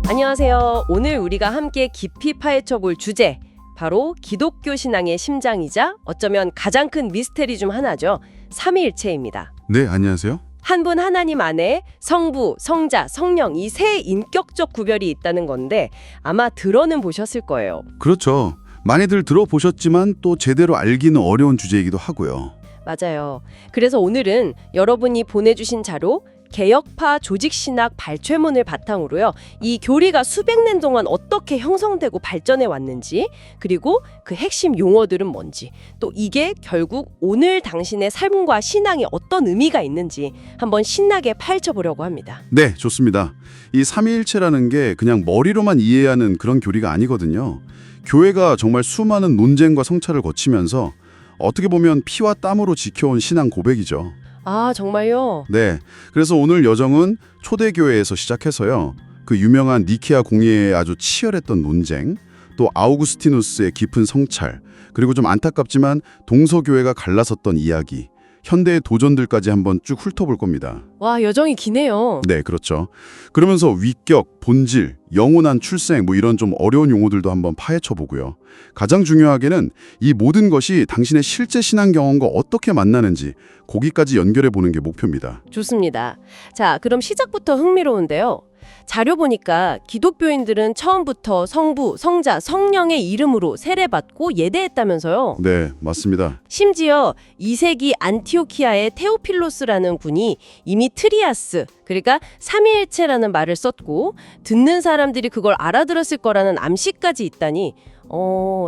안녕하세요. 오늘 우리가 함께 깊이 파헤쳐 볼 주제, 바로 기독교 신앙의 심장이자 어쩌면 가장 큰 미스테리 중 하나죠. 삼위일체입니다. 네, 안녕하세요. 한 분 하나님 안에 성부, 성자, 성령 이 세 인격적 구별이 있다는 건데 아마 들어는 보셨을 거예요. 그렇죠. 많이들 들어보셨지만 또 제대로 알기는 어려운 주제이기도 하고요. 맞아요. 그래서 오늘은 여러분이 보내주신 자료 개혁파 조직신학 발췌문을 바탕으로요. 이 교리가 수백 년 동안 어떻게 형성되고 발전해 왔는지, 그리고 그 핵심 용어들은 뭔지, 또 이게 결국 오늘 당신의 삶과 신앙에 어떤 의미가 있는지 한번 신나게 파헤쳐 보려고 합니다. 네, 좋습니다. 이 삼위일체라는 게 그냥 머리로만 이해하는 그런 교리가 아니거든요. 교회가 정말 수많은 논쟁과 성찰을 거치면서 어떻게 보면 피와 땀으로 지켜온 신앙 고백이죠. 아, 정말요? 네, 그래서 오늘 여정은 초대교회에서 시작해서요. 그 유명한 니케아 공예의 아주 치열했던 논쟁, 또 아우구스티누스의 깊은 성찰, 그리고 좀 안타깝지만 동서교회가 갈라섰던 이야기, 현대의 도전들까지 한번 쭉 훑어볼 겁니다. 와, 여정이 기네요. 네, 그렇죠. 그러면서 위격, 본질, 영원한 출생 이런 좀 어려운 용어들도 한번 파헤쳐 보고요. 가장 중요하게는 이 모든 것이 당신의 실제 신앙 경험과 어떻게 만나는지 거기까지 연결해 보는 게 목표입니다. 좋습니다. 자, 그럼 시작부터 흥미로운데요. 자료 보니까 기독교인들은 처음부터 성부, 성자, 성령의 이름으로 세례받고 예대했다면서요. 네, 맞습니다. 심지어 2세기 안티오키아의 테오필로스라는 분이 이미 트리아스, 그러니까 삼위일체라는 말을 썼고 듣는 사람들이 그걸 알아들었을 거라는 암시까지 있다니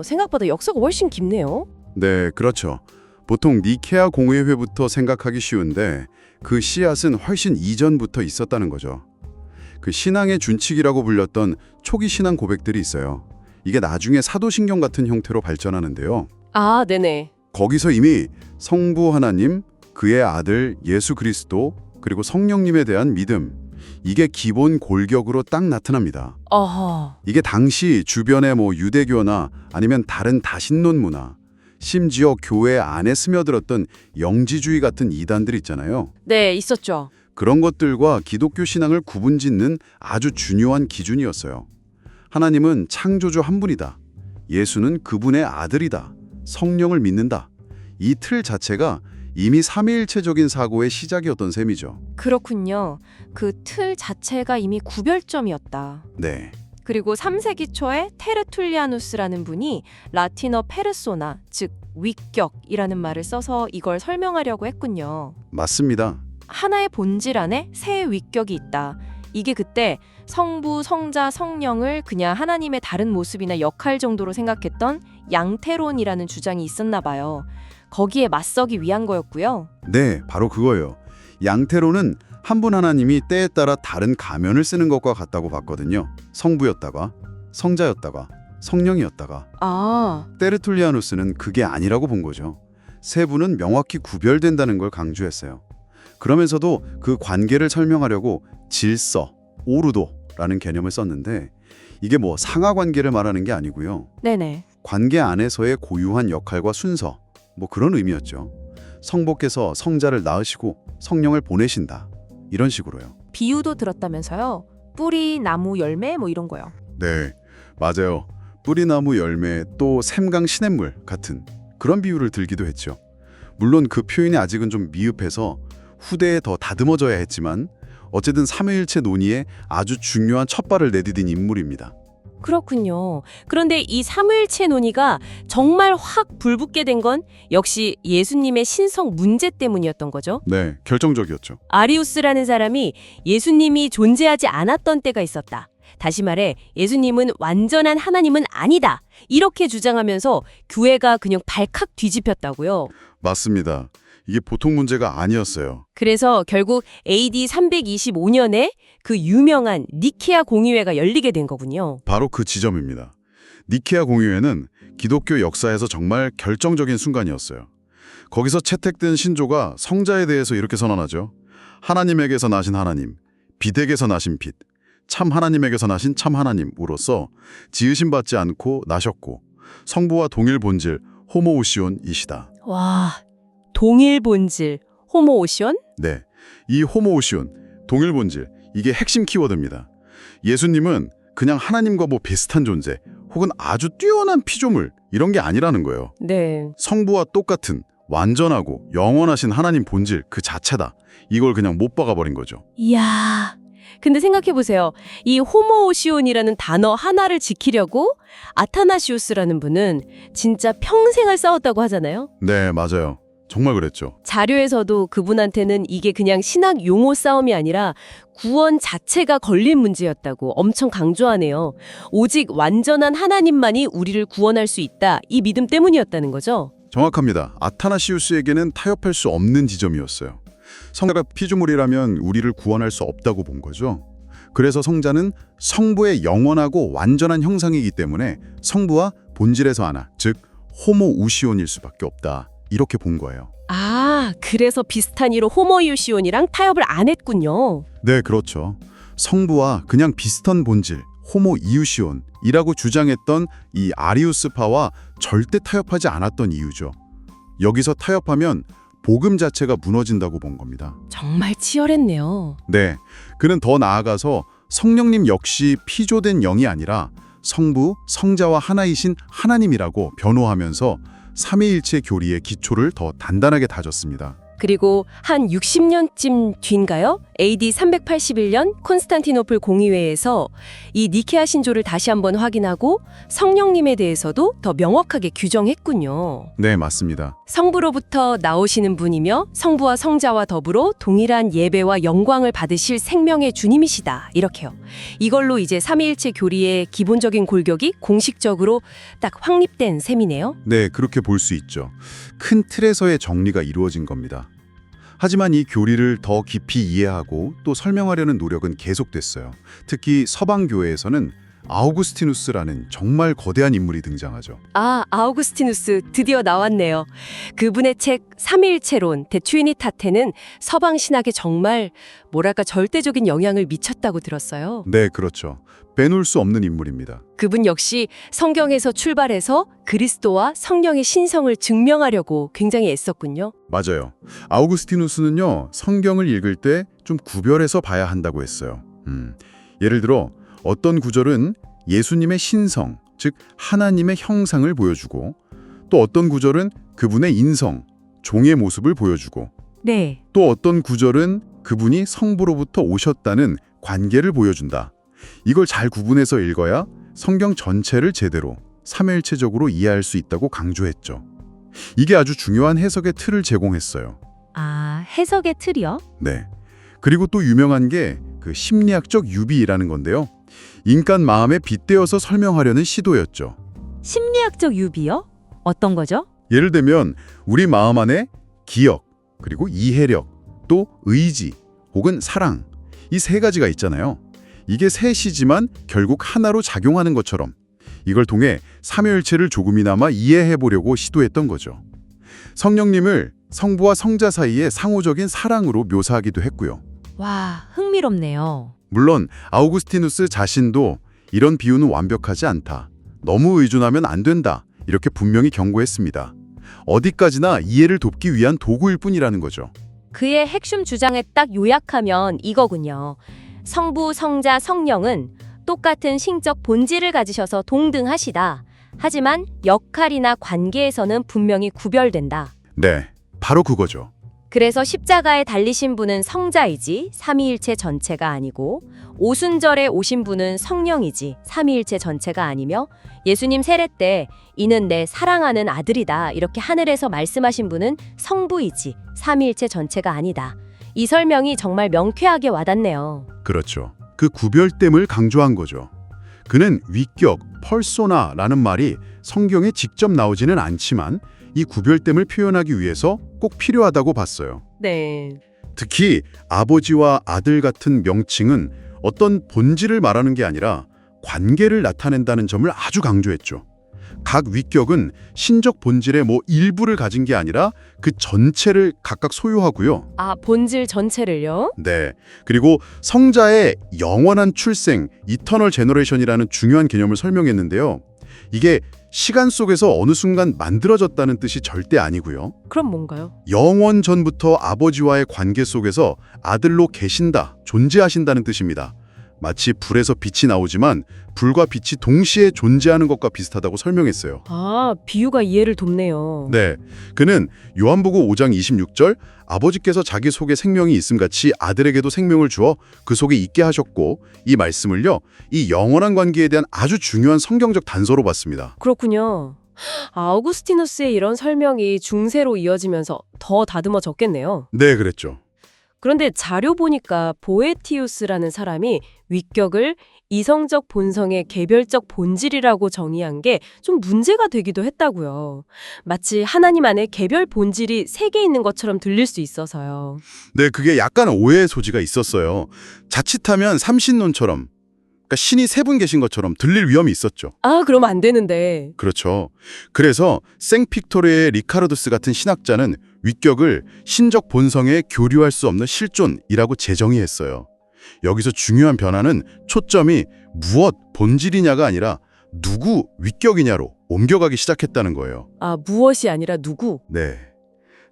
생각보다 역사가 훨씬 깊네요. 네, 그렇죠. 보통 니케아 공회회부터 생각하기 쉬운데 그 씨앗은 훨씬 이전부터 있었다는 거죠. 그 신앙의 준칙이라고 불렸던 초기 신앙 고백들이 있어요. 이게 나중에 사도신경 같은 형태로 발전하는데요. 아, 네네. 거기서 이미 성부 하나님, 그의 아들 예수 그리스도, 그리고 성령님에 대한 믿음, 이게 기본 골격으로 딱 나타납니다. 어허. 이게 당시 주변의 유대교나 아니면 다른 다신론 문화, 심지어 교회 안에 스며들었던 영지주의 같은 이단들 있잖아요. 네, 있었죠. 그런 것들과 기독교 신앙을 구분짓는 아주 중요한 기준이었어요. 하나님은 창조주 한 분이다. 예수는 그분의 아들이다. 성령을 믿는다. 이 틀 자체가 이미 삼위일체적인 사고의 시작이었던 셈이죠. 그렇군요. 그 틀 자체가 이미 구별점이었다. 네, 그리고 3세기 초에 테르툴리아누스라는 분이 라틴어 페르소나, 즉 위격이라는 말을 써서 이걸 설명하려고 했군요. 맞습니다. 하나의 본질 안에 세 위격이 있다. 이게 그때 성부, 성자, 성령을 그냥 하나님의 다른 모습이나 역할 정도로 생각했던 양태론이라는 주장이 있었나 봐요. 거기에 맞서기 위한 거였고요. 네, 바로 그거예요. 양태로는 한 분 하나님이 때에 따라 다른 가면을 쓰는 것과 같다고 봤거든요. 성부였다가, 성자였다가, 성령이었다가. 아, 테르툴리아누스는 그게 아니라고 본 거죠. 세 분은 명확히 구별된다는 걸 강조했어요. 그러면서도 그 관계를 설명하려고 질서, 오르도라는 개념을 썼는데 이게 상하 관계를 말하는 게 아니고요. 네네. 관계 안에서의 고유한 역할과 순서, 그런 의미였죠. 성부께서 성자를 낳으시고 성령을 보내신다. 이런 식으로요. 비유도 들었다면서요? 뿌리, 나무, 열매 이런 거요. 네, 맞아요. 뿌리나무 열매 또 샘강 시냇물 같은 그런 비유를 들기도 했죠. 물론 그 표현이 아직은 좀 미흡해서 후대에 더 다듬어져야 했지만 어쨌든 삼위일체 논의에 아주 중요한 첫발을 내디딘 인물입니다. 그렇군요. 그런데 이 삼위일체 논의가 정말 확 불붙게 된 건 역시 예수님의 신성 문제 때문이었던 거죠. 네, 결정적이었죠. 아리우스라는 사람이 예수님이 존재하지 않았던 때가 있었다. 다시 말해 예수님은 완전한 하나님은 아니다. 이렇게 주장하면서 교회가 그냥 발칵 뒤집혔다고요. 맞습니다. 이게 보통 문제가 아니었어요. 그래서 결국 AD 325년에 그 유명한 니케아 공의회가 열리게 된 거군요. 바로 그 지점입니다. 니케아 공의회는 기독교 역사에서 정말 결정적인 순간이었어요. 거기서 채택된 신조가 성자에 대해서 이렇게 선언하죠. 하나님에게서 나신 하나님, 빛에게서 나신 빛, 참 하나님에게서 나신 참 하나님으로서 지으심 받지 않고 나셨고 성부와 동일 본질 호모우시온이시다. 와, 동일 본질, 호모오션? 네, 이 호모우시온, 동일 본질, 이게 핵심 키워드입니다. 예수님은 그냥 하나님과 뭐 비슷한 존재 혹은 아주 뛰어난 피조물 이런 게 아니라는 거예요. 네. 성부와 똑같은 완전하고 영원하신 하나님 본질 그 자체다. 이걸 그냥 못 박아버린 거죠. 이야. 근데 생각해보세요. 이 호모오시온이라는 단어 하나를 지키려고 아타나시우스라는 분은 진짜 평생을 싸웠다고 하잖아요. 네, 맞아요. 정말 그랬죠. 자료에서도 그분한테는 이게 그냥 신학 용어 싸움이 아니라 구원 자체가 걸린 문제였다고 엄청 강조하네요. 오직 완전한 하나님만이 우리를 구원할 수 있다. 이 믿음 때문이었다는 거죠. 정확합니다. 아타나시우스에게는 타협할 수 없는 지점이었어요. 성자가 피조물이라면 우리를 구원할 수 없다고 본 거죠. 그래서 성자는 성부의 영원하고 완전한 형상이기 때문에 성부와 본질에서 하나, 즉 호모우시온일 수밖에 없다. 이렇게 본 거예요. 아, 그래서 비슷한 이로 호모이오시온이랑 타협을 안 했군요. 네, 그렇죠. 성부와 그냥 비슷한 본질, 호모이우시온이라고 주장했던 이 아리우스파와 절대 타협하지 않았던 이유죠. 여기서 타협하면 복음 자체가 무너진다고 본 겁니다. 정말 치열했네요. 네, 그는 더 나아가서 성령님 역시 피조된 영이 아니라 성부, 성자와 하나이신 하나님이라고 변호하면서 삼위일체 교리의 기초를 더 단단하게 다졌습니다. 그리고 한 60년쯤 뒤인가요? AD 381년 콘스탄티노플 공의회에서 이 니케아 신조를 다시 한번 확인하고 성령님에 대해서도 더 명확하게 규정했군요. 네, 맞습니다. 성부로부터 나오시는 분이며 성부와 성자와 더불어 동일한 예배와 영광을 받으실 생명의 주님이시다. 이렇게요. 이걸로 이제 삼위일체 교리의 기본적인 골격이 공식적으로 딱 확립된 셈이네요. 네, 그렇게 볼 수 있죠. 큰 틀에서의 정리가 이루어진 겁니다. 하지만 이 교리를 더 깊이 이해하고 또 설명하려는 노력은 계속됐어요. 특히 서방교회에서는 아우구스티누스라는 정말 거대한 인물이 등장하죠. 아, 아우구스티누스 드디어 나왔네요. 그분의 책 삼위일체론 데 트리니타테는 서방 신학에 정말 뭐랄까 절대적인 영향을 미쳤다고 들었어요. 네, 그렇죠. 빼놓을 수 없는 인물입니다. 그분 역시 성경에서 출발해서 그리스도와 성령의 신성을 증명하려고 굉장히 애썼군요. 맞아요. 아우구스티누스는요, 성경을 읽을 때 좀 구별해서 봐야 한다고 했어요. 예를 들어 어떤 구절은 예수님의 신성, 즉 하나님의 형상을 보여주고 또 어떤 구절은 그분의 인성, 종의 모습을 보여주고 네. 또 어떤 구절은 그분이 성부로부터 오셨다는 관계를 보여준다. 이걸 잘 구분해서 읽어야 성경 전체를 제대로 삼위일체적으로 이해할 수 있다고 강조했죠. 이게 아주 중요한 해석의 틀을 제공했어요. 아, 해석의 틀이요? 네. 그리고 또 유명한 게 그 심리학적 유비라는 건데요. 인간 마음에 빗대어서 설명하려는 시도였죠. 심리학적 유비요? 어떤 거죠? 예를 들면 우리 마음 안에 기억, 그리고 이해력, 또 의지, 혹은 사랑 이 세 가지가 있잖아요. 이게 셋이지만 결국 하나로 작용하는 것처럼 이걸 통해 삼위일체를 조금이나마 이해해 보려고 시도했던 거죠. 성령님을 성부와 성자 사이의 상호적인 사랑으로 묘사하기도 했고요. 와, 흥미롭네요. 물론 아우구스티누스 자신도 이런 비유는 완벽하지 않다. 너무 의존하면 안 된다. 이렇게 분명히 경고했습니다. 어디까지나 이해를 돕기 위한 도구일 뿐이라는 거죠. 그의 핵심 주장을 딱 요약하면 이거군요. 성부, 성자, 성령은 똑같은 신적 본질을 가지셔서 동등하시다. 하지만 역할이나 관계에서는 분명히 구별된다. 네, 바로 그거죠. 그래서 십자가에 달리신 분은 성자이지 삼위일체 전체가 아니고 오순절에 오신 분은 성령이지 삼위일체 전체가 아니며 예수님 세례 때 이는 내 사랑하는 아들이다 이렇게 하늘에서 말씀하신 분은 성부이지 삼위일체 전체가 아니다. 이 설명이 정말 명쾌하게 와닿네요. 그렇죠. 그 구별됨을 강조한 거죠. 그는 위격, 펄소나라는 말이 성경에 직접 나오지는 않지만 이 구별됨을 표현하기 위해서 꼭 필요하다고 봤어요. 네. 특히 아버지와 아들 같은 명칭은 어떤 본질을 말하는 게 아니라 관계를 나타낸다는 점을 아주 강조했죠. 각 위격은 신적 본질의 일부를 가진 게 아니라 그 전체를 각각 소유하고요. 아, 본질 전체를요? 네. 그리고 성자의 영원한 출생, 이터널 제너레이션이라는 중요한 개념을 설명했는데요. 이게 시간 속에서 어느 순간 만들어졌다는 뜻이 절대 아니고요. 그럼 뭔가요? 영원 전부터 아버지와의 관계 속에서 아들로 계신다, 존재하신다는 뜻입니다. 마치 불에서 빛이 나오지만 불과 빛이 동시에 존재하는 것과 비슷하다고 설명했어요. 아, 비유가 이해를 돕네요. 네, 그는 요한복음 5장 26절 아버지께서 자기 속에 생명이 있음같이 아들에게도 생명을 주어 그 속에 있게 하셨고 이 말씀을요, 이 영원한 관계에 대한 아주 중요한 성경적 단서로 봤습니다. 그렇군요. 아우구스티누스의 이런 설명이 중세로 이어지면서 더 다듬어졌겠네요. 네, 그랬죠. 그런데 자료 보니까 보에티우스라는 사람이 위격을 이성적 본성의 개별적 본질이라고 정의한 게 좀 문제가 되기도 했다고요. 마치 하나님 안에 개별 본질이 세 개 있는 것처럼 들릴 수 있어서요. 네, 그게 약간 오해의 소지가 있었어요. 자칫하면 삼신론처럼, 그러니까 신이 세 분 계신 것처럼 들릴 위험이 있었죠. 아, 그러면 안 되는데. 그렇죠. 그래서 생픽토르의 리카르두스 같은 신학자는 위격을 신적 본성에 교류할 수 없는 실존이라고 재정의했어요. 여기서 중요한 변화는 초점이 무엇 본질이냐가 아니라 누구 위격이냐로 옮겨가기 시작했다는 거예요. 아, 무엇이 아니라 누구? 네.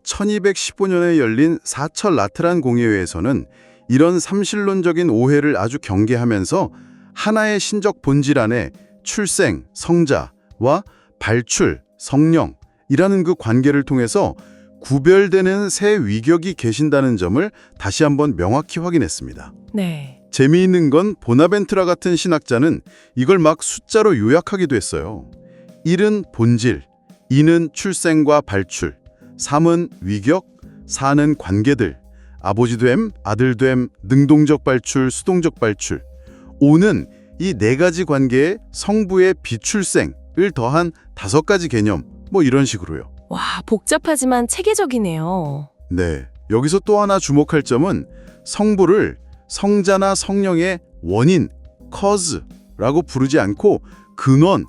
1215년에 열린 사철 라트란 공예회에서는 이런 삼신론적인 오해를 아주 경계하면서 하나의 신적 본질 안에 출생, 성자와 발출, 성령이라는 그 관계를 통해서 구별되는 새 위격이 계신다는 점을 다시 한번 명확히 확인했습니다. 네. 재미있는 건 보나벤트라 같은 신학자는 이걸 막 숫자로 요약하기도 했어요. 1은 본질, 2는 출생과 발출, 3은 위격, 4는 관계들, 아버지됨, 아들됨, 능동적 발출, 수동적 발출, 5는 이 네 가지 관계에 성부의 비출생을 더한 5가지 개념, 뭐 이런 식으로요. 와, 복잡하지만 체계적이네요. 네, 여기서 또 하나 주목할 점은 성부를 성자나 성령의 원인, cause라고 부르지 않고 근원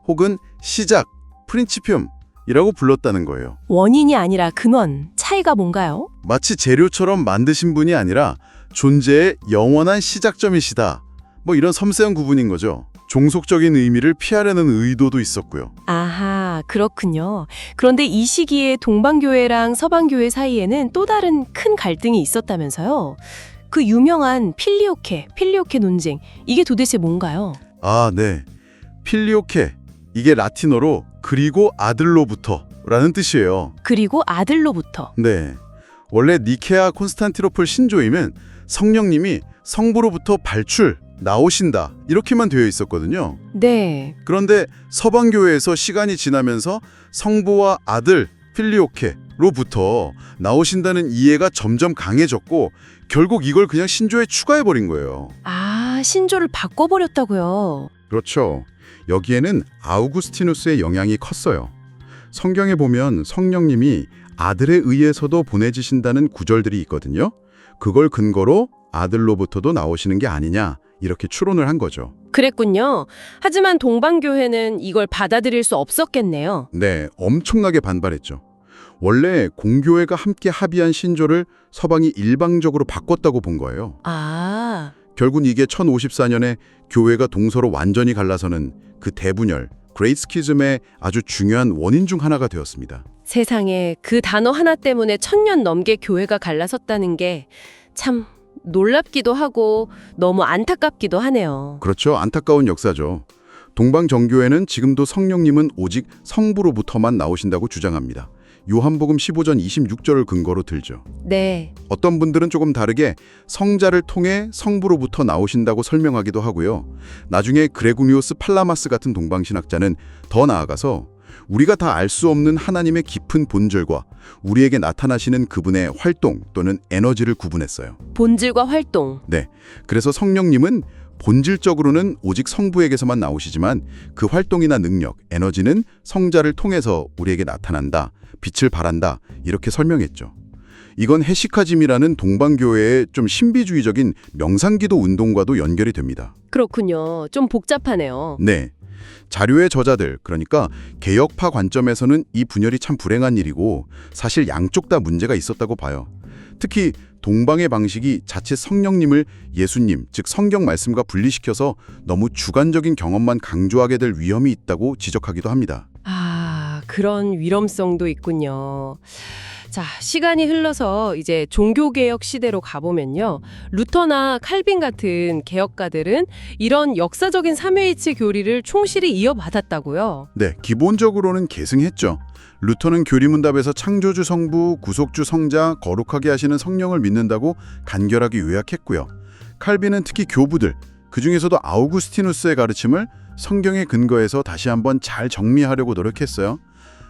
혹은 시작, principium이라고 불렀다는 거예요. 원인이 아니라 근원, 차이가 뭔가요? 마치 재료처럼 만드신 분이 아니라 존재의 영원한 시작점이시다. 뭐 이런 섬세한 구분인 거죠. 종속적인 의미를 피하려는 의도도 있었고요. 아하, 그렇군요. 그런데 이 시기에 동방교회랑 서방교회 사이에는 또 다른 큰 갈등이 있었다면서요? 그 유명한 필리오케 논쟁, 이게 도대체 뭔가요? 아, 네. 필리오케. 이게 라틴어로 그리고 아들로부터라는 뜻이에요. 그리고 아들로부터. 네. 원래 니케아 콘스탄티노플 신조임은 성령님이 성부로부터 발출, 나오신다 이렇게만 되어 있었거든요. 네. 그런데 서방교회에서 시간이 지나면서 성부와 아들, 필리오케로부터 나오신다는 이해가 점점 강해졌고 결국 이걸 그냥 신조에 추가해버린 거예요. 아, 신조를 바꿔버렸다고요. 그렇죠. 여기에는 아우구스티누스의 영향이 컸어요. 성경에 보면 성령님이 아들에 의해서도 보내지신다는 구절들이 있거든요. 그걸 근거로 아들로부터도 나오시는 게 아니냐 이렇게 추론을 한 거죠. 그랬군요. 하지만 동방교회는 이걸 받아들일 수 없었겠네요. 네, 엄청나게 반발했죠. 원래 공교회가 함께 합의한 신조를 서방이 일방적으로 바꿨다고 본 거예요. 아, 결국 이게 1054년에 교회가 동서로 완전히 갈라서는 그 대분열, 그레이트 스키즘의 아주 중요한 원인 중 하나가 되었습니다. 세상에 그 단어 하나 때문에 1000년 넘게 교회가 갈라섰다는 게 참 놀랍기도 하고 너무 안타깝기도 하네요. 그렇죠. 안타까운 역사죠. 동방정교회는 지금도 성령님은 오직 성부로부터만 나오신다고 주장합니다. 요한복음 15전 26절을 근거로 들죠. 네. 어떤 분들은 조금 다르게 성자를 통해 성부로부터 나오신다고 설명하기도 하고요. 나중에 그레고니오스 팔라마스 같은 동방신학자는 더 나아가서 우리가 다 알 수 없는 하나님의 깊은 본질과 우리에게 나타나시는 그분의 활동 또는 에너지를 구분했어요. 본질과 활동. 네, 그래서 성령님은 본질적으로는 오직 성부에게서만 나오시지만 그 활동이나 능력, 에너지는 성자를 통해서 우리에게 나타난다, 빛을 발한다 이렇게 설명했죠. 이건 헤시카즘이라는 동방교회의 좀 신비주의적인 명상기도 운동과도 연결이 됩니다. 그렇군요. 좀 복잡하네요. 네, 자료의 저자들, 그러니까 개혁파 관점에서는 이 분열이 참 불행한 일이고 사실 양쪽 다 문제가 있었다고 봐요. 특히 동방의 방식이 자칫 성령님을 예수님, 즉 성경 말씀과 분리시켜서 너무 주관적인 경험만 강조하게 될 위험이 있다고 지적하기도 합니다. 아, 그런 위험성도 있군요. 자, 시간이 흘러서 이제 종교개혁 시대로 가보면요. 루터나 칼빈 같은 개혁가들은 이런 역사적인 삼위일체 교리를 충실히 이어받았다고요. 네, 기본적으로는 계승했죠. 루터는 교리문답에서 창조주 성부, 구속주 성자, 거룩하게 하시는 성령을 믿는다고 간결하게 요약했고요. 칼빈은 특히 교부들, 그중에서도 아우구스티누스의 가르침을 성경에 근거해서 다시 한번 잘 정리하려고 노력했어요.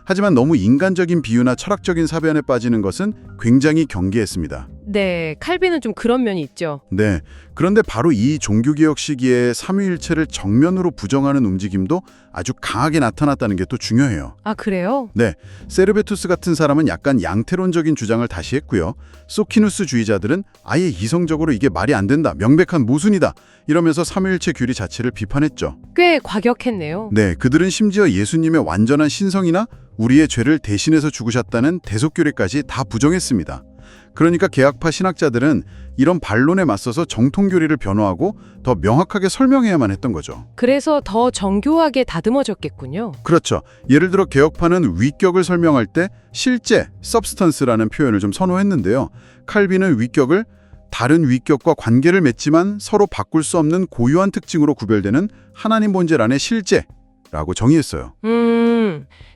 하지만 너무 인간적인 비유나 철학적인 사변에 빠지는 것은 굉장히 경계했습니다. 네, 칼빈은 좀 그런 면이 있죠. 네, 그런데 바로 이 종교개혁 시기에 삼위일체를 정면으로 부정하는 움직임도 아주 강하게 나타났다는 게 또 중요해요. 아, 그래요? 네, 세르베투스 같은 사람은 약간 양태론적인 주장을 다시 했고요. 소키누스주의자들은 아예 이성적으로 이게 말이 안 된다, 명백한 모순이다 이러면서 삼위일체 교리 자체를 비판했죠. 꽤 과격했네요. 네, 그들은 심지어 예수님의 완전한 신성이나 우리의 죄를 대신해서 죽으셨다는 대속교리까지 다 부정했습니다. 그러니까 개혁파 신학자들은 이런 반론에 맞서서 정통교리를 변호하고 더 명확하게 설명해야만 했던 거죠. 그래서 더 정교하게 다듬어졌겠군요. 그렇죠. 예를 들어 개혁파는 위격을 설명할 때 실제, substance라는 표현을 좀 선호했는데요. 칼빈은 위격을 다른 위격과 관계를 맺지만 서로 바꿀 수 없는 고유한 특징으로 구별되는 하나님 본질 안의 실제라고 정의했어요.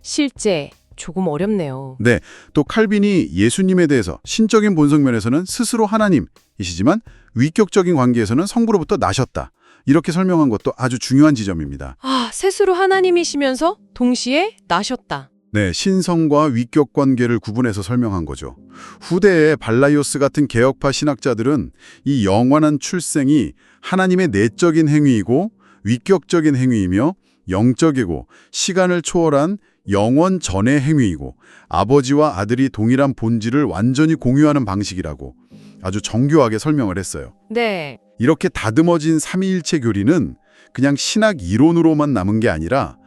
실제 조금 어렵네요. 네, 또 칼빈이 예수님에 대해서 신적인 본성 면에서는 스스로 하나님이시지만 위격적인 관계에서는 성부로부터 나셨다. 이렇게 설명한 것도 아주 중요한 지점입니다. 아, 스스로 하나님이시면서 동시에 나셨다. 네, 신성과 위격 관계를 구분해서 설명한 거죠. 후대에 발라이오스 같은 개혁파 신학자들은 이 영원한 출생이 하나님의 내적인 행위이고 위격적인 행위이며 영적이고 시간을 초월한 영원 전의 행위이고 아버지와 아들이 동일한 본질을 완전히 공유하는 방식이라고 아주 정교하게 설명을 했어요. 네. 이렇게 다듬어진 삼위일체 교리는 그냥 신학 이론으로만 남은 게 아니라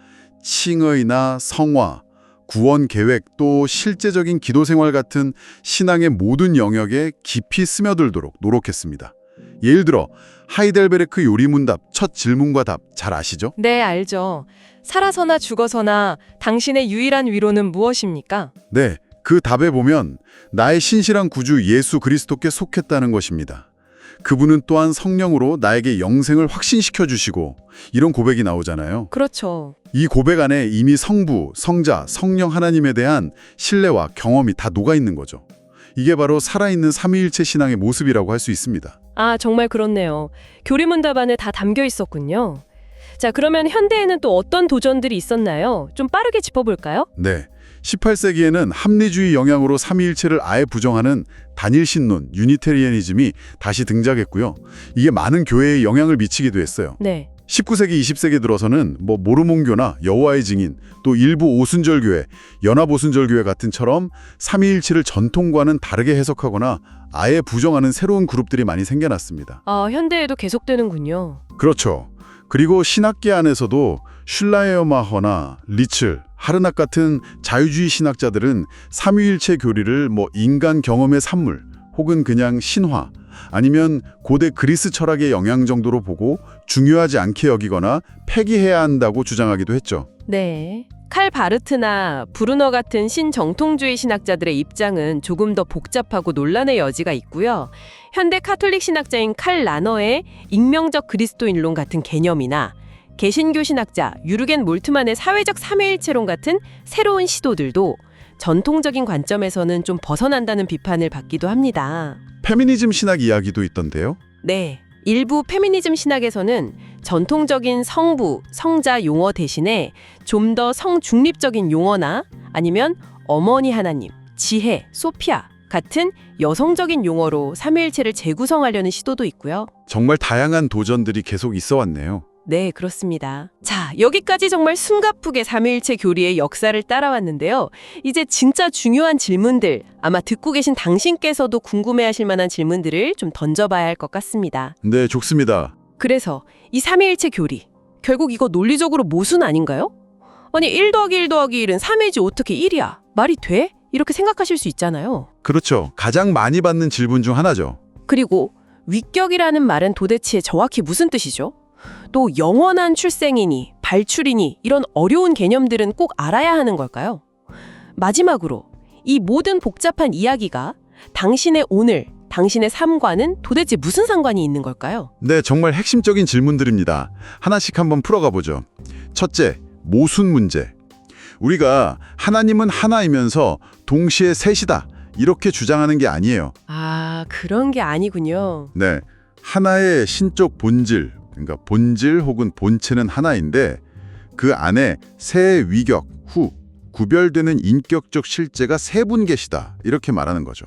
칭의나 성화, 구원 계획 또 실제적인 기도 생활 같은 신앙의 모든 영역에 깊이 스며들도록 노력했습니다. 예를 들어 하이델베르크 요리문답 첫 질문과 답 잘 아시죠? 네, 알죠. 살아서나 죽어서나 당신의 유일한 위로는 무엇입니까? 네, 그 답에 보면 나의 신실한 구주 예수 그리스도께 속했다는 것입니다. 그분은 또한 성령으로 나에게 영생을 확신시켜 주시고 이런 고백이 나오잖아요. 그렇죠. 이 고백 안에 이미 성부, 성자, 성령 하나님에 대한 신뢰와 경험이 다 녹아있는 거죠. 이게 바로 살아있는 삼위일체 신앙의 모습이라고 할 수 있습니다. 아, 정말 그렇네요. 교리문답 안에 다 담겨 있었군요. 자, 그러면 현대에는 또 어떤 도전들이 있었나요? 좀 빠르게 짚어볼까요? 네, 18세기에는 합리주의 영향으로 삼위일체를 아예 부정하는 단일신론, 유니테리애니즘이 다시 등장했고요. 이게 많은 교회에 영향을 미치기도 했어요. 네. 19세기, 20세기 들어서는 모르몬교나 여호와의 증인, 또 일부 오순절교회, 연합오순절교회 같은처럼 삼위일체를 전통과는 다르게 해석하거나 아예 부정하는 새로운 그룹들이 많이 생겨났습니다. 아, 현대에도 계속되는군요. 그렇죠. 그리고 신학계 안에서도 슐라이어마허나 리츠, 하르낙 같은 자유주의 신학자들은 삼위일체 교리를 인간 경험의 산물 혹은 그냥 신화 아니면 고대 그리스 철학의 영향 정도로 보고 중요하지 않게 여기거나 폐기해야 한다고 주장하기도 했죠. 네. 칼 바르트나 브루너 같은 신정통주의 신학자들의 입장은 조금 더 복잡하고 논란의 여지가 있고요. 현대 카톨릭 신학자인 칼 라너의 익명적 그리스도인론 같은 개념이나 개신교 신학자 유르겐 몰트만의 사회적 삼위일체론 같은 새로운 시도들도 전통적인 관점에서는 좀 벗어난다는 비판을 받기도 합니다. 페미니즘 신학 이야기도 있던데요. 네. 일부 페미니즘 신학에서는 전통적인 성부, 성자 용어 대신에 좀 더 성중립적인 용어나 아니면 어머니 하나님, 지혜, 소피아 같은 여성적인 용어로 삼위일체를 재구성하려는 시도도 있고요. 정말 다양한 도전들이 계속 있어 왔네요. 네, 그렇습니다. 자, 여기까지 정말 숨가쁘게 삼위일체 교리의 역사를 따라왔는데요. 이제 진짜 중요한 질문들, 아마 듣고 계신 당신께서도 궁금해하실 만한 질문들을 좀 던져봐야 할 것 같습니다. 네, 좋습니다. 그래서 이 삼위일체 교리, 결국 이거 논리적으로 모순 아닌가요? 아니 1 더하기 1 더하기 1은 3이지 어떻게 1이야? 말이 돼? 이렇게 생각하실 수 있잖아요. 그렇죠. 가장 많이 받는 질문 중 하나죠. 그리고 위격이라는 말은 도대체 정확히 무슨 뜻이죠? 또 영원한 출생이니 발출이니 이런 어려운 개념들은 꼭 알아야 하는 걸까요? 마지막으로 이 모든 복잡한 이야기가 당신의 오늘, 당신의 삶과는 도대체 무슨 상관이 있는 걸까요? 네, 정말 핵심적인 질문들입니다. 하나씩 한번 풀어가 보죠. 첫째, 모순 문제. 우리가 하나님은 하나이면서 동시에 셋이다, 이렇게 주장하는 게 아니에요. 아, 그런 게 아니군요. 네, 하나의 신적 본질, 그러니까 본질 혹은 본체는 하나인데 그 안에 세 위격, 후, 구별되는 인격적 실제가 세 분 계시다, 이렇게 말하는 거죠.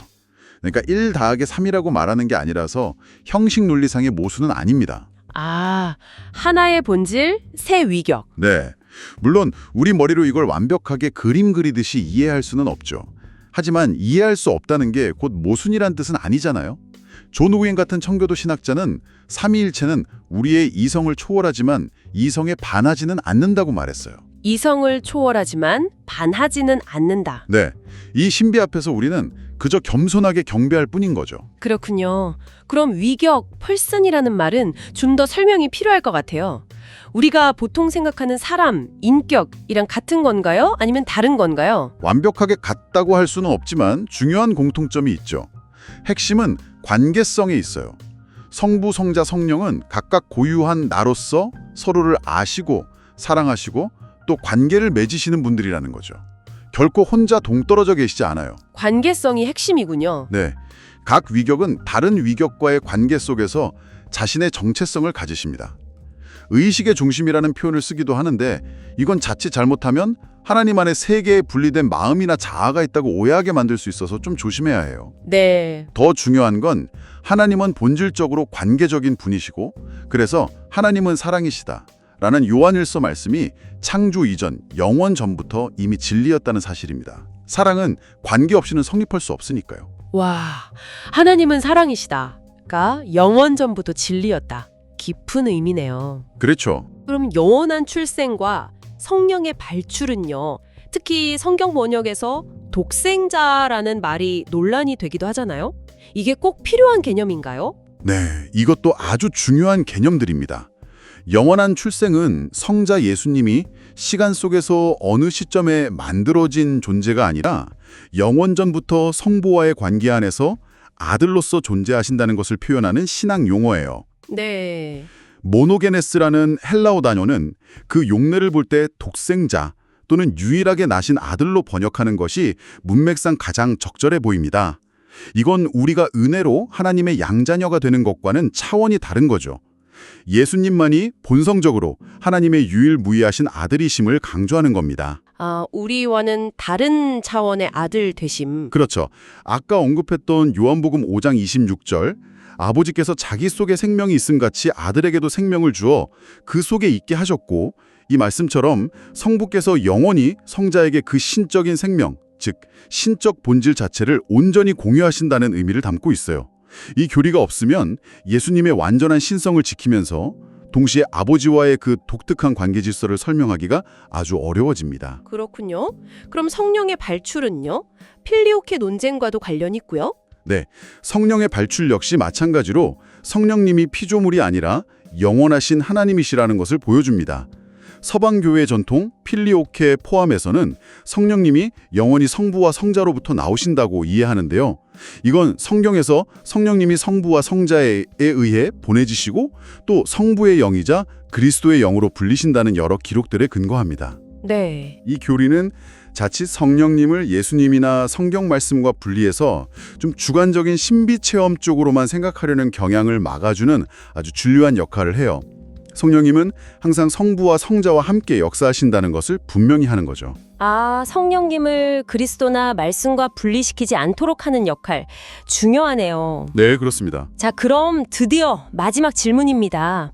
그러니까 1 더하기 3이라고 말하는 게 아니라서 형식 논리상의 모순은 아닙니다. 아, 하나의 본질, 세 위격. 네, 물론 우리 머리로 이걸 완벽하게 그림 그리듯이 이해할 수는 없죠. 하지만 이해할 수 없다는 게 곧 모순이란 뜻은 아니잖아요. 존 오웬 같은 청교도 신학자는 삼위일체는 우리의 이성을 초월하지만 이성에 반하지는 않는다고 말했어요. 이성을 초월하지만 반하지는 않는다. 네, 이 신비 앞에서 우리는 그저 겸손하게 경배할 뿐인 거죠. 그렇군요. 그럼 위격, 펄슨이라는 말은 좀 더 설명이 필요할 것 같아요. 우리가 보통 생각하는 사람, 인격이랑 같은 건가요? 아니면 다른 건가요? 완벽하게 같다고 할 수는 없지만 중요한 공통점이 있죠. 핵심은 관계성에 있어요. 성부, 성자, 성령은 각각 고유한 나로서 서로를 아시고 사랑하시고 또 관계를 맺으시는 분들이라는 거죠. 결코 혼자 동떨어져 계시지 않아요. 관계성이 핵심이군요. 네, 각 위격은 다른 위격과의 관계 속에서 자신의 정체성을 가지십니다. 의식의 중심이라는 표현을 쓰기도 하는데 이건 자칫 잘못하면 하나님 안에 세 개의 분리된 마음이나 자아가 있다고 오해하게 만들 수 있어서 좀 조심해야 해요. 네. 더 중요한 건 하나님은 본질적으로 관계적인 분이시고 그래서 하나님은 사랑이시다 라는 요한일서 말씀이 창조 이전, 영원 전부터 이미 진리였다는 사실입니다. 사랑은 관계 없이는 성립할 수 없으니까요. 와, 하나님은 사랑이시다가 영원 전부터 진리였다. 깊은 의미네요. 그렇죠. 그럼 영원한 출생과 성령의 발출은요. 특히 성경 번역에서 독생자라는 말이 논란이 되기도 하잖아요. 이게 꼭 필요한 개념인가요? 네, 이것도 아주 중요한 개념들입니다. 영원한 출생은 성자 예수님이 시간 속에서 어느 시점에 만들어진 존재가 아니라 영원 전부터 성부와의 관계 안에서 아들로서 존재하신다는 것을 표현하는 신학 용어예요. 네. 모노게네스라는 헬라어 단어는 그 용례를 볼 때 독생자 또는 유일하게 나신 아들로 번역하는 것이 문맥상 가장 적절해 보입니다. 이건 우리가 은혜로 하나님의 양자녀가 되는 것과는 차원이 다른 거죠. 예수님만이 본성적으로 하나님의 유일무이하신 아들이심을 강조하는 겁니다. 아, 우리와는 다른 차원의 아들 되심. 그렇죠. 아까 언급했던 요한복음 5장 26절 아버지께서 자기 속에 생명이 있음 같이 아들에게도 생명을 주어 그 속에 있게 하셨고 이 말씀처럼 성부께서 영원히 성자에게 그 신적인 생명, 즉 신적 본질 자체를 온전히 공유하신다는 의미를 담고 있어요. 이 교리가 없으면 예수님의 완전한 신성을 지키면서 동시에 아버지와의 그 독특한 관계 질서를 설명하기가 아주 어려워집니다. 그렇군요. 그럼 성령의 발출은요? 필리오케 논쟁과도 관련이 있고요. 네, 성령의 발출 역시 마찬가지로 성령님이 피조물이 아니라 영원하신 하나님이시라는 것을 보여줍니다. 서방교회 전통 필리오케 포함해서는 성령님이 영원히 성부와 성자로부터 나오신다고 이해하는데요. 이건 성경에서 성령님이 성부와 성자에 의해 보내지시고 또 성부의 영이자 그리스도의 영으로 불리신다는 여러 기록들에 근거합니다. 네. 이 교리는 자칫 성령님을 예수님이나 성경 말씀과 분리해서 좀 주관적인 신비 체험 쪽으로만 생각하려는 경향을 막아주는 아주 중요한 역할을 해요. 성령님은 항상 성부와 성자와 함께 역사하신다는 것을 분명히 하는 거죠. 아, 성령님을 그리스도나 말씀과 분리시키지 않도록 하는 역할, 중요하네요. 네, 그렇습니다. 자, 그럼 드디어 마지막 질문입니다.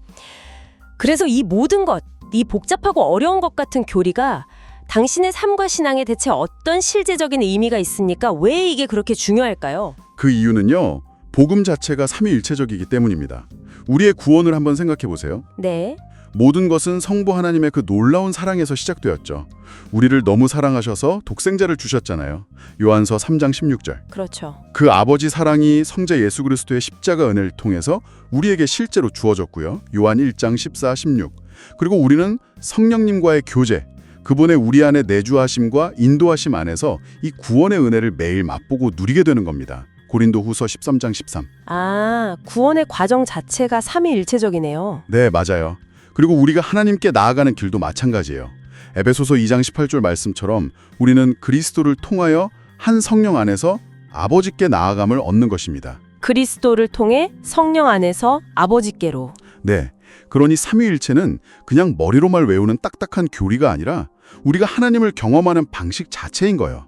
그래서 이 모든 것, 이 복잡하고 어려운 것 같은 교리가 당신의 삶과 신앙에 대체 어떤 실제적인 의미가 있습니까? 왜 이게 그렇게 중요할까요? 그 이유는요, 복음 자체가 삼위일체적이기 때문입니다. 우리의 구원을 한번 생각해 보세요. 네. 모든 것은 성부 하나님의 그 놀라운 사랑에서 시작되었죠. 우리를 너무 사랑하셔서 독생자를 주셨잖아요. 요한서 3장 16절. 그렇죠. 그 아버지 사랑이 성자 예수 그리스도의 십자가 은혜를 통해서 우리에게 실제로 주어졌고요. 요한 1장 14, 16. 그리고 우리는 성령님과의 교제, 그분의 우리 안에 내주하심과 인도하심 안에서 이 구원의 은혜를 매일 맛보고 누리게 되는 겁니다. 고린도후서 13장 13. 아, 구원의 과정 자체가 삼위일체적이네요. 네, 맞아요. 그리고 우리가 하나님께 나아가는 길도 마찬가지예요. 에베소서 2장 18절 말씀처럼 우리는 그리스도를 통하여 한 성령 안에서 아버지께 나아감을 얻는 것입니다. 그리스도를 통해 성령 안에서 아버지께로. 네, 그러니 삼위일체는 그냥 머리로만 외우는 딱딱한 교리가 아니라 우리가 하나님을 경험하는 방식 자체인 거예요.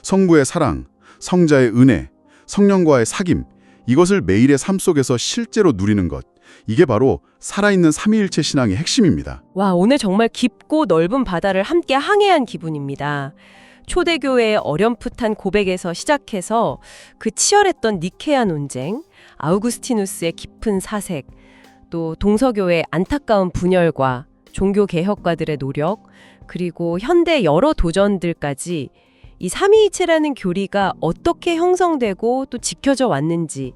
성부의 사랑, 성자의 은혜, 성령과의 사귐, 이것을 매일의 삶 속에서 실제로 누리는 것. 이게 바로 살아있는 삼위일체 신앙의 핵심입니다. 와, 오늘 정말 깊고 넓은 바다를 함께 항해한 기분입니다. 초대교회의 어렴풋한 고백에서 시작해서 그 치열했던 니케아 논쟁, 아우구스티누스의 깊은 사색, 또 동서교회의 안타까운 분열과 종교개혁가들의 노력, 그리고 현대 여러 도전들까지 이 삼위일체라는 교리가 어떻게 형성되고 또 지켜져 왔는지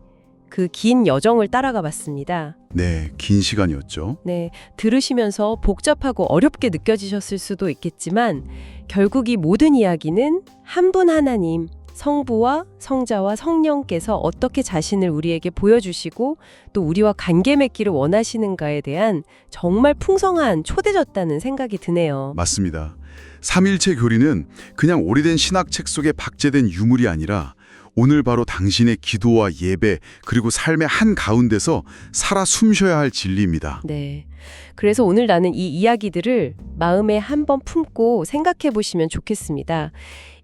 그 긴 여정을 따라가 봤습니다. 네, 긴 시간이었죠. 네, 들으시면서 복잡하고 어렵게 느껴지셨을 수도 있겠지만 결국 이 모든 이야기는 한 분 하나님, 성부와 성자와 성령께서 어떻게 자신을 우리에게 보여주시고 또 우리와 관계 맺기를 원하시는가에 대한 정말 풍성한 초대졌다는 생각이 드네요. 맞습니다. 삼일체 교리는 그냥 오래된 신학책 속에 박제된 유물이 아니라 오늘 바로 당신의 기도와 예배 그리고 삶의 한가운데서 살아 숨쉬어야 할 진리입니다. 네. 그래서 오늘 나는 이 이야기들을 마음에 한번 품고 생각해 보시면 좋겠습니다.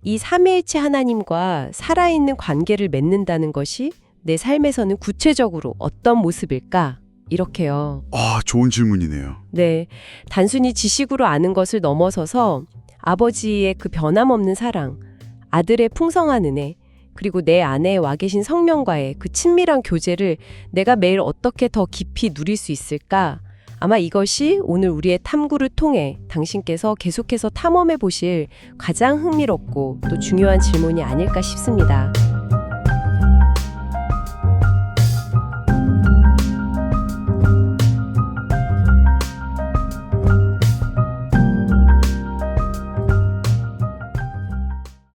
이 삼위일체 하나님과 살아있는 관계를 맺는다는 것이 내 삶에서는 구체적으로 어떤 모습일까? 이렇게요. 아, 좋은 질문이네요. 네. 단순히 지식으로 아는 것을 넘어서서 아버지의 그 변함없는 사랑, 아들의 풍성한 은혜, 그리고 내 안에 와 계신 성령과의 그 친밀한 교제를 내가 매일 어떻게 더 깊이 누릴 수 있을까? 아마 이것이 오늘 우리의 탐구를 통해 당신께서 계속해서 탐험해 보실 가장 흥미롭고 또 중요한 질문이 아닐까 싶습니다.